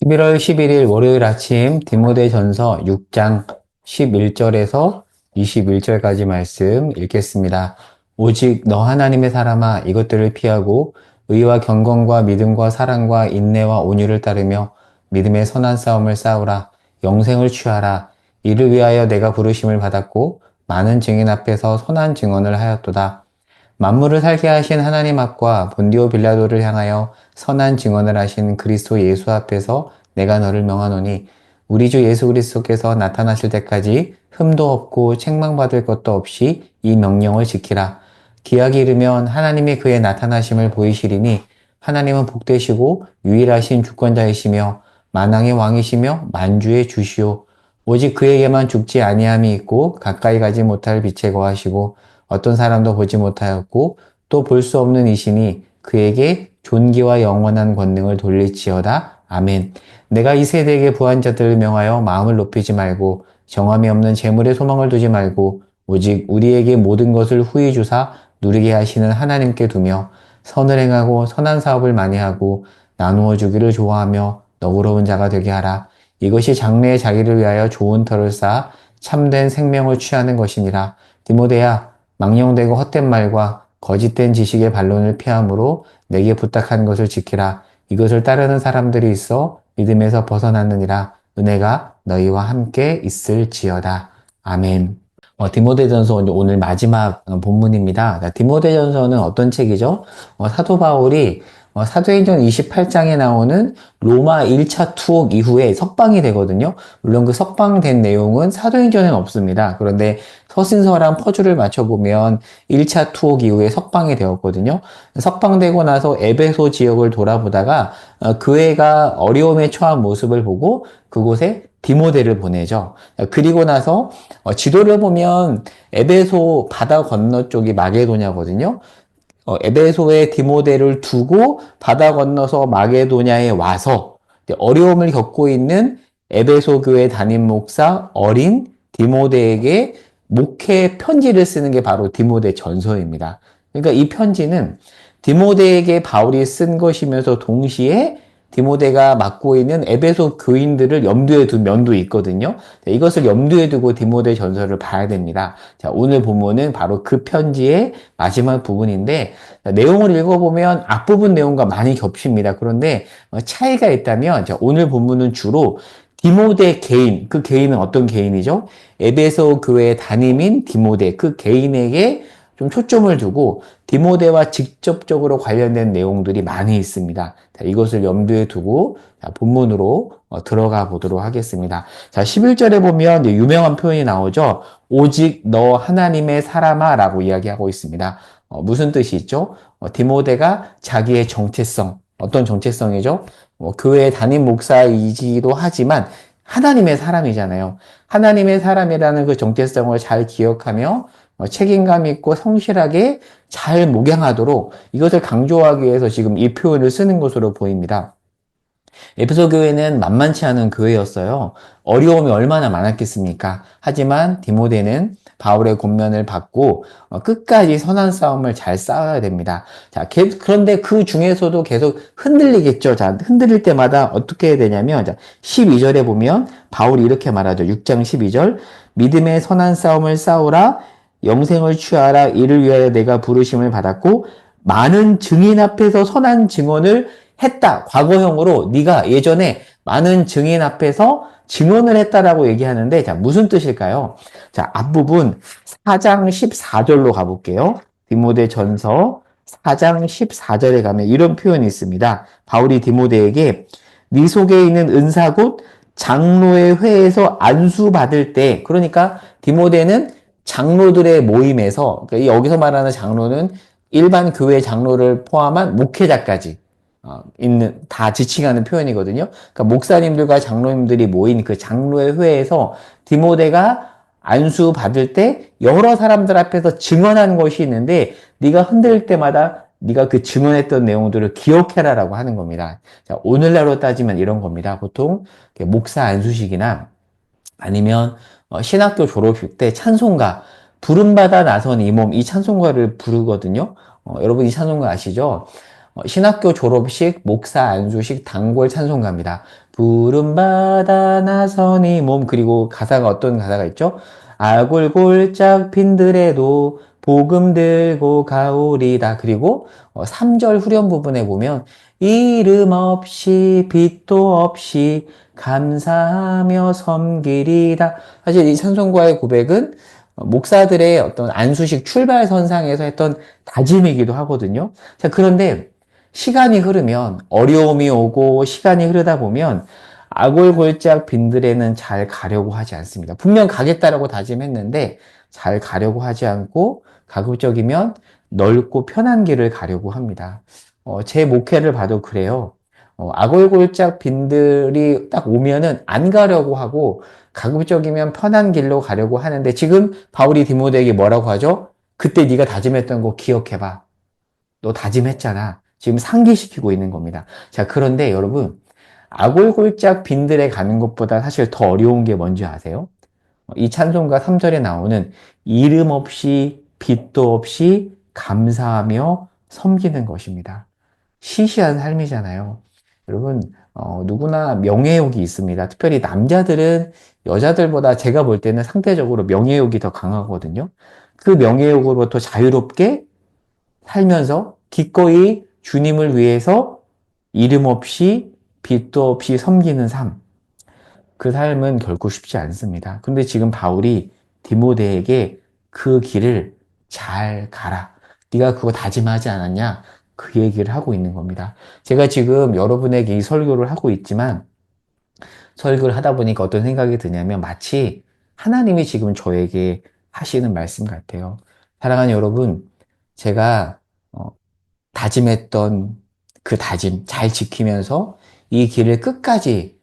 11월 11일 월요일 아침 디모데전서 6장 11절에서 21절까지 말씀 읽겠습니다. 오직 너 하나님의 사람아 이것들을 피하고 의와 경건과 믿음과 사랑과 인내와 온유를 따르며 믿음의 선한 싸움을 싸우라. 영생을 취하라. 이를 위하여 내가 부르심을 받았고 많은 증인 앞에서 선한 증언을 하였도다. 만물을 살게 하신 하나님 앞과 본디오 빌라도를 향하여 선한 증언을 하신 그리스도 예수 앞에서 내가 너를 명하노니 우리 주 예수 그리스도께서 나타나실 때까지 흠도 없고 책망받을 것도 없이 이 명령을 지키라. 기약이 이르면 하나님이 그의 나타나심을 보이시리니 하나님은 복되시고 유일하신 주권자이시며 만왕의 왕이시며 만주의 주시오. 오직 그에게만 죽지 아니함이 있고 가까이 가지 못할 빛에 거하시고 어떤 사람도 보지 못하였고 또 볼 수 없는 이시니 그에게 존귀와 영원한 권능을 돌릴지어다. 아멘. 내가 이 세대에게 부한 자들을 명하여 마음을 높이지 말고 정함이 없는 재물에 소망을 두지 말고 오직 우리에게 모든 것을 후히 주사 누리게 하시는 하나님께 두며 선을 행하고 선한 사업을 많이 하고 나누어 주기를 좋아하며 너그러운 자가 되게 하라. 이것이 장래의 자기를 위하여 좋은 터를 쌓아 참된 생명을 취하는 것이니라. 디모데야, 망령되고 헛된 말과 거짓된 지식의 반론을 피함으로 내게 부탁한 것을 지키라. 이것을 따르는 사람들이 있어 믿음에서 벗어났느니라. 은혜가 너희와 함께 있을지어다. 아멘. 디모데전서 오늘 마지막 본문입니다. 디모데전서는 어떤 책이죠? 사도 바울이 사도행전 28장에 나오는 로마 1차 투옥 이후에 석방이 되거든요. 물론 그 석방된 내용은 사도행전에는 없습니다. 그런데 서신서랑 퍼즐을 맞춰보면 1차 투옥 이후에 석방이 되었거든요. 석방되고 나서 에베소 지역을 돌아보다가 교회가 어려움에 처한 모습을 보고 그곳에 디모데를 보내죠. 그리고 나서 지도를 보면 에베소 바다 건너 쪽이 마게도냐거든요. 에베소에 디모데를 두고 바다 건너서 마게도냐에 와서 어려움을 겪고 있는 에베소 교회 담임 목사 어린 디모데에게 목회 편지를 쓰는 게 바로 디모데 전서입니다. 그러니까 이 편지는 디모데에게 바울이 쓴 것이면서 동시에 디모데가 맡고 있는 에베소 교인들을 염두에 둔 면도 있거든요. 이것을 염두에 두고 디모데 전서를 봐야 됩니다. 자, 오늘 본문은 바로 그 편지의 마지막 부분인데 내용을 읽어보면 앞부분 내용과 많이 겹칩니다. 그런데 차이가 있다면 오늘 본문은 주로 디모데 개인, 그 개인은 어떤 개인이죠? 에베소 교회 담임인 디모데, 그 개인에게 좀 초점을 두고 디모데와 직접적으로 관련된 내용들이 많이 있습니다. 자, 이것을 염두에 두고 본문으로 들어가 보도록 하겠습니다. 자, 11절에 보면 유명한 표현이 나오죠. 오직 너 하나님의 사람아 라고 이야기하고 있습니다. 무슨 뜻이 있죠? 디모데가 자기의 정체성, 어떤 정체성이죠? 교회 담임 목사이기도 하지만 하나님의 사람이잖아요. 하나님의 사람이라는 그 정체성을 잘 기억하며 책임감 있고 성실하게 잘 목양하도록 이것을 강조하기 위해서 지금 이 표현을 쓰는 것으로 보입니다. 에베소 교회는 만만치 않은 교회였어요. 어려움이 얼마나 많았겠습니까? 하지만 디모데는 바울의 권면을 받고 끝까지 선한 싸움을 잘 싸워야 됩니다. 자, 그런데 그 중에서도 계속 흔들리겠죠. 자, 흔들릴 때마다 어떻게 해야 되냐면, 자, 12절에 보면 바울이 이렇게 말하죠. 6장 12절. 믿음의 선한 싸움을 싸우라. 영생을 취하라. 이를 위하여 내가 부르심을 받았고 많은 증인 앞에서 선한 증언을 했다. 과거형으로 네가 예전에 많은 증인 앞에서 증언을 했다라고 얘기하는데 자, 무슨 뜻일까요? 자, 앞부분 4장 14절로 가볼게요. 디모데 전서 4장 14절에 가면 이런 표현이 있습니다. 바울이 디모데에게 네 속에 있는 은사 곧 장로의 회에서 안수받을 때, 그러니까 디모데는 장로들의 모임에서, 그러니까 여기서 말하는 장로는 일반 교회 장로를 포함한 목회자까지 있는, 다 지칭하는 표현이거든요. 그러니까 목사님들과 장로님들이 모인 그 장로의 회에서 디모데가 안수 받을 때 여러 사람들 앞에서 증언한 것이 있는데 네가 흔들릴 때마다 네가 그 증언했던 내용들을 기억해라라고 하는 겁니다. 자, 오늘날로 따지면 이런 겁니다. 보통 목사 안수식이나 아니면 신학교 졸업식 때 찬송가 부름받아 나선 이 몸, 이 찬송가를 부르거든요. 여러분 이 찬송가 아시죠? 신학교 졸업식, 목사 안수식, 단골 찬송가입니다. 푸른 바다 나선이 몸. 그리고 가사가 어떤 가사가 있죠? 아골골짝 빈들에도 복음 들고 가오리다. 그리고 3절 후렴 부분에 보면 이름 없이 빛도 없이 감사하며 섬기리다. 사실 이 찬송가의 고백은 목사들의 어떤 안수식 출발선상에서 했던 다짐이기도 하거든요. 자, 그런데 시간이 흐르면 어려움이 오고 시간이 흐르다 보면 아골골짝 빈들에는 잘 가려고 하지 않습니다. 분명 가겠다라고 다짐했는데 잘 가려고 하지 않고 가급적이면 넓고 편한 길을 가려고 합니다. 제 목회를 봐도 그래요. 아골골짝 빈들이 딱 오면은 안 가려고 하고 가급적이면 편한 길로 가려고 하는데 지금 바울이 디모데에게 뭐라고 하죠? 그때 네가 다짐했던 거 기억해봐. 너 다짐했잖아. 지금 상기시키고 있는 겁니다. 자, 그런데 여러분, 아골골짝 빈들에 가는 것보다 사실 더 어려운 게 뭔지 아세요? 이 찬송가 3절에 나오는 이름 없이 빛도 없이 감사하며 섬기는 것입니다. 시시한 삶이잖아요. 여러분, 누구나 명예욕이 있습니다. 특별히 남자들은 여자들보다 제가 볼 때는 상대적으로 명예욕이 더 강하거든요. 그 명예욕으로부터 자유롭게 살면서 기꺼이 주님을 위해서 이름 없이 빛도 없이 섬기는 삶. 그 삶은 결코 쉽지 않습니다. 근데 지금 바울이 디모데에게 그 길을 잘 가라. 네가 그거 다짐하지 않았냐? 그 얘기를 하고 있는 겁니다. 제가 지금 여러분에게 이 설교를 하고 있지만 설교를 하다 보니까 어떤 생각이 드냐면 마치 하나님이 지금 저에게 하시는 말씀 같아요. 사랑하는 여러분, 제가 다짐했던 그 다짐 잘 지키면서 이 길을 끝까지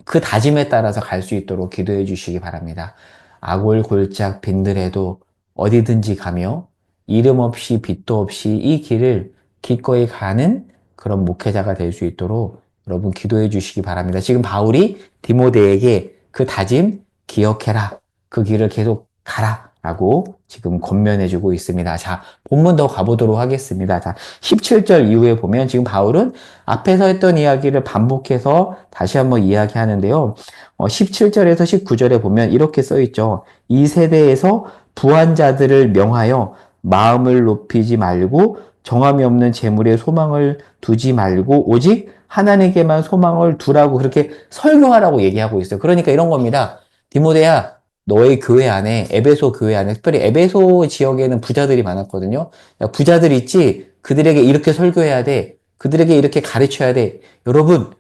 그 다짐에 따라서 갈 수 있도록 기도해 주시기 바랍니다. 아골골짝 빈들에도 어디든지 가며 이름 없이 빛도 없이 이 길을 기꺼이 가는 그런 목회자가 될 수 있도록 여러분 기도해 주시기 바랍니다. 지금 바울이 디모데에게 그 다짐 기억해라. 그 길을 계속 가라. 라고 지금 권면해 주고 있습니다. 자, 본문 더 가보도록 하겠습니다. 자, 17절 이후에 보면 지금 바울은 앞에서 했던 이야기를 반복해서 다시 한번 이야기하는데요. 17절에서 19절에 보면 이렇게 써 있죠. 이 세대에서 부한 자들을 명하여 마음을 높이지 말고 정함이 없는 재물에 소망을 두지 말고 오직 하나님께만 소망을 두라고 그렇게 설교하라고 얘기하고 있어요. 그러니까 이런 겁니다. 디모데야, 너의 교회 안에, 에베소 교회 안에, 특별히 에베소 지역에는 부자들이 많았거든요. 야, 부자들 있지? 그들에게 이렇게 설교해야 돼. 그들에게 이렇게 가르쳐야 돼. 여러분,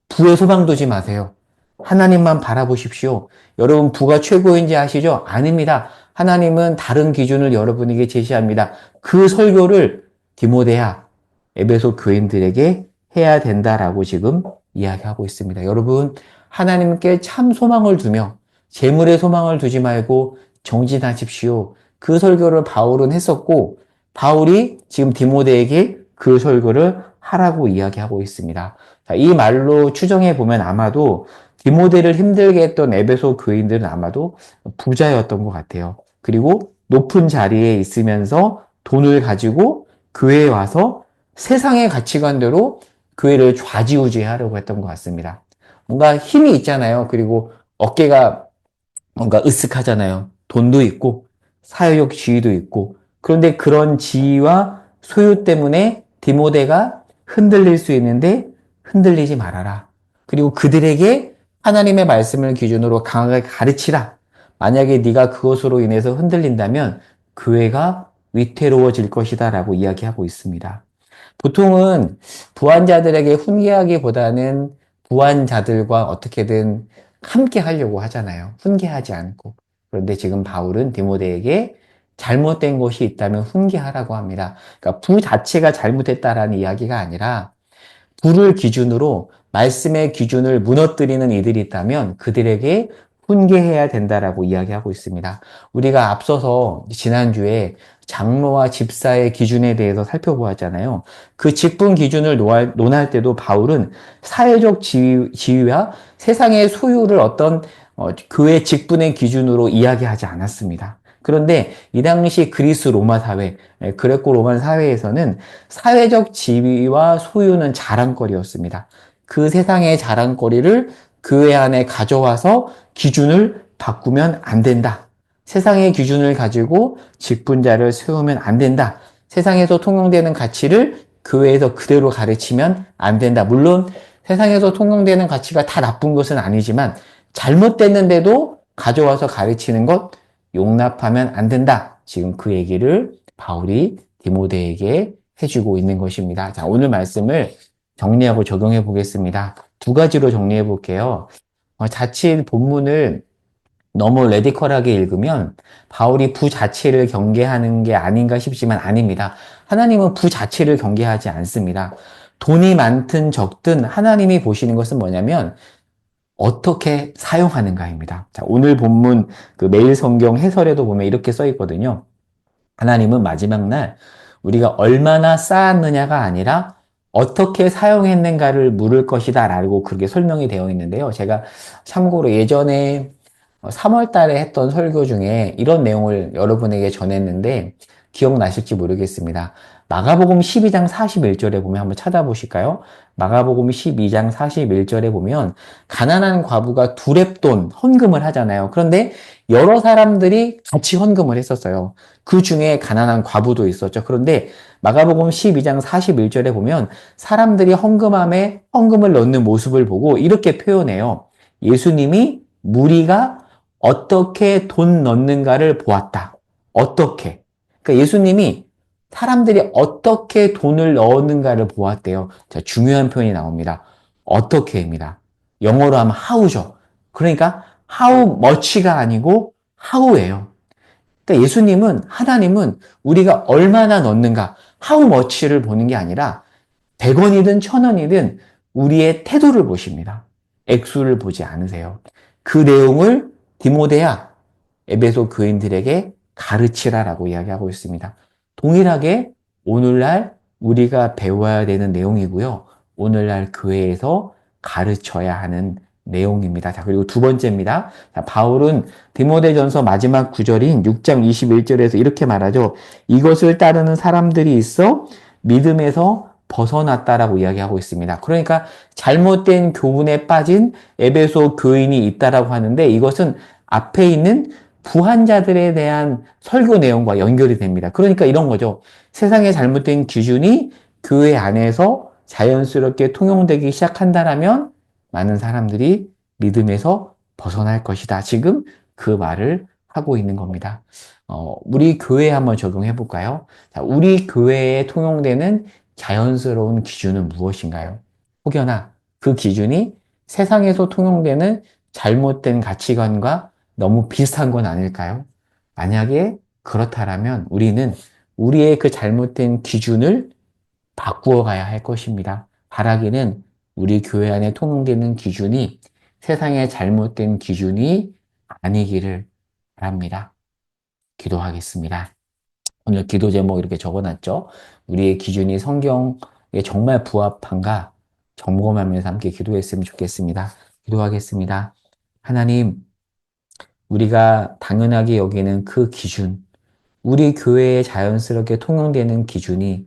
부에 소망 두지 마세요. 하나님만 바라보십시오. 여러분, 부가 최고인지 아시죠? 아닙니다. 하나님은 다른 기준을 여러분에게 제시합니다. 그 설교를 디모데야, 에베소 교인들에게 해야 된다라고 지금 이야기하고 있습니다. 여러분, 하나님께 참 소망을 두며 재물에 소망을 두지 말고 정진하십시오. 그 설교를 바울은 했었고, 바울이 지금 디모데에게 그 설교를 하라고 이야기하고 있습니다. 자, 이 말로 추정해 보면 아마도 디모데를 힘들게 했던 에베소 교인들은 아마도 부자였던 것 같아요. 그리고 높은 자리에 있으면서 돈을 가지고 교회에 와서 세상의 가치관대로 교회를 좌지우지하려고 했던 것 같습니다. 뭔가 힘이 있잖아요. 그리고 어깨가 뭔가 으쓱하잖아요. 돈도 있고 사회적 지위도 있고 그런데 그런 지위와 소유 때문에 디모데가 흔들릴 수 있는데 흔들리지 말아라. 그리고 그들에게 하나님의 말씀을 기준으로 강하게 가르치라. 만약에 네가 그것으로 인해서 흔들린다면 교회가 위태로워질 것이다 라고 이야기하고 있습니다. 보통은 부한자들에게 훈계하기보다는 부한자들과 어떻게든 함께 하려고 하잖아요. 훈계하지 않고. 그런데 지금 바울은 디모데에게 잘못된 것이 있다면 훈계하라고 합니다. 그러니까 부 자체가 잘못했다라는 이야기가 아니라 부를 기준으로 말씀의 기준을 무너뜨리는 이들이 있다면 그들에게 훈계해야 된다라고 이야기하고 있습니다. 우리가 앞서서 지난주에 장로와 집사의 기준에 대해서 살펴보았잖아요. 그 직분 기준을 논할 때도 바울은 사회적 지위와 세상의 소유를 어떤 교회 직분의 기준으로 이야기하지 않았습니다. 그런데 이 당시 그리스 로마 사회, 그레코 로만 사회에서는 사회적 지위와 소유는 자랑거리였습니다. 그 세상의 자랑거리를 교회 안에 가져와서 기준을 바꾸면 안 된다. 세상의 기준을 가지고 직분자를 세우면 안 된다. 세상에서 통용되는 가치를 교회에서 그대로 가르치면 안 된다. 물론 세상에서 통용되는 가치가 다 나쁜 것은 아니지만 잘못됐는데도 가져와서 가르치는 것 용납하면 안 된다. 지금 그 얘기를 바울이 디모데에게 해주고 있는 것입니다. 자, 오늘 말씀을 정리하고 적용해 보겠습니다. 두 가지로 정리해 볼게요. 자칫 본문을 너무 레디컬하게 읽으면 바울이 부자체를 경계하는 게 아닌가 싶지만 아닙니다. 하나님은 부자체를 경계하지 않습니다. 돈이 많든 적든 하나님이 보시는 것은 뭐냐면 어떻게 사용하는가입니다. 자, 오늘 본문 그 매일 성경 해설에도 보면 이렇게 써 있거든요. 하나님은 마지막 날 우리가 얼마나 쌓았느냐가 아니라 어떻게 사용했는가를 물을 것이다 라고 그렇게 설명이 되어 있는데요. 제가 참고로 예전에 3월 달에 했던 설교 중에 이런 내용을 여러분에게 전했는데 기억나실지 모르겠습니다. 마가복음 12장 41절에 보면 한번 찾아보실까요? 마가복음 12장 41절에 보면 가난한 과부가 두 렙돈 헌금을 하잖아요. 그런데 여러 사람들이 같이 헌금을 했었어요. 그 중에 가난한 과부도 있었죠. 그런데 마가복음 12장 41절에 보면 사람들이 헌금함에 헌금을 넣는 모습을 보고 이렇게 표현해요. 예수님이 무리가 어떻게 돈 넣는가를 보았다. 어떻게? 그러니까 예수님이 사람들이 어떻게 돈을 넣었는가를 보았대요. 자, 중요한 표현이 나옵니다. 어떻게입니다. 영어로 하면 how죠. 그러니까 how much가 아니고 how예요. 그러니까 예수님은, 하나님은 우리가 얼마나 넣는가, how much를 보는 게 아니라 100원이든 1000원이든 우리의 태도를 보십니다. 액수를 보지 않으세요. 그 내용을 디모데야, 에베소 교인들에게 가르치라라고 이야기하고 있습니다. 동일하게 오늘날 우리가 배워야 되는 내용이고요. 오늘날 교회에서 가르쳐야 하는 내용입니다. 자, 그리고 두 번째입니다. 자, 바울은 디모데전서 마지막 구절인 6장 21절에서 이렇게 말하죠. 이것을 따르는 사람들이 있어 믿음에서 벗어났다라고 이야기하고 있습니다. 그러니까 잘못된 교훈에 빠진 에베소 교인이 있다라고 하는데 이것은 앞에 있는 부한자들에 대한 설교 내용과 연결이 됩니다. 그러니까 이런 거죠. 세상의 잘못된 기준이 교회 안에서 자연스럽게 통용되기 시작한다라면 많은 사람들이 믿음에서 벗어날 것이다. 지금 그 말을 하고 있는 겁니다. 우리 교회에 한번 적용해 볼까요? 자, 우리 교회에 통용되는 자연스러운 기준은 무엇인가요? 혹여나 그 기준이 세상에서 통용되는 잘못된 가치관과 너무 비슷한 건 아닐까요? 만약에 그렇다라면 우리는 우리의 그 잘못된 기준을 바꾸어 가야 할 것입니다. 바라기는 우리 교회 안에 통용되는 기준이 세상의 잘못된 기준이 아니기를 바랍니다. 기도하겠습니다. 오늘 기도 제목 이렇게 적어놨죠? 우리의 기준이 성경에 정말 부합한가 점검하면서 함께 기도했으면 좋겠습니다. 기도하겠습니다. 하나님, 우리가 당연하게 여기는 그 기준, 우리 교회에 자연스럽게 통용되는 기준이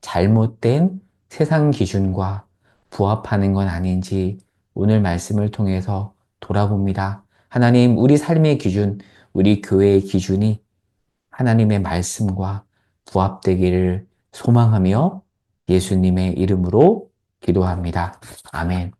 잘못된 세상 기준과 부합하는 건 아닌지 오늘 말씀을 통해서 돌아봅니다. 하나님, 우리 삶의 기준, 우리 교회의 기준이 하나님의 말씀과 부합되기를 소망하며 예수님의 이름으로 기도합니다. 아멘.